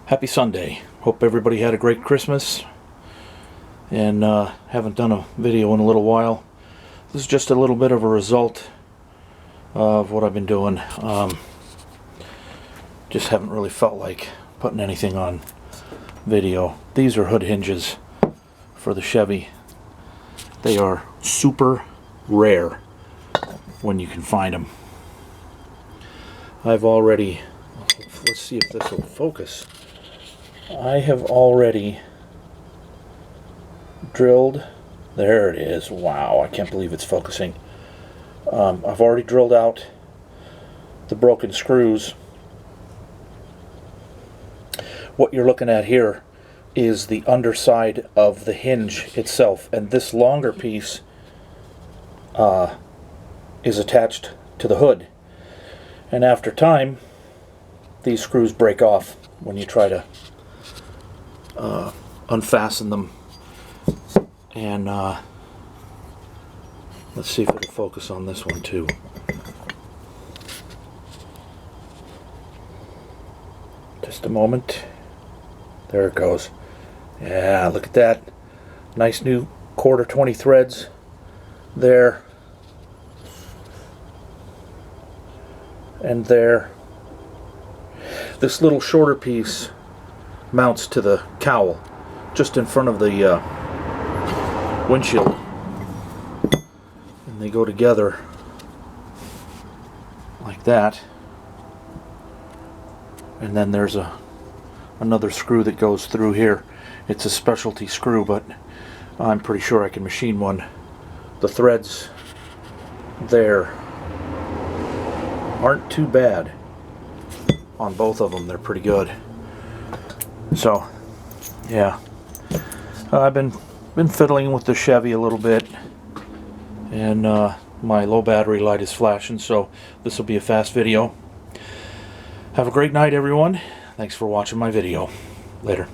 Happy Sunday. Hope everybody had a great Christmas. And haven't done a video in a little while. This is just a little bit of a result of what I've been doing. Just haven't really felt like putting anything on video. These are hood hinges for the Chevy. They are super rare when you can find them. I've already, let's see if this will focus. I have already drilled, there it is, wow, I can't believe it's focusing. I've already drilled out the broken screws. What you're looking at here is the underside of the hinge itself, and this longer piece is attached to the hood. And after time, these screws break off when you try to unfasten them. And let's see if it'll focus on this one too. Just a moment. There it goes. Yeah, look at that. Nice new 1/4 20 threads there. And there. This little shorter piece mounts to the cowl just in front of the windshield, and they go together like that. And then there's another screw that goes through here. It's a specialty screw, but I'm pretty sure I can machine one. The threads there aren't too bad on both of them. They're pretty good. So yeah, I've been fiddling with the Chevy a little bit, and my low battery light is flashing, so this will be a fast video. Have a great night, everyone. Thanks for watching my video. Later.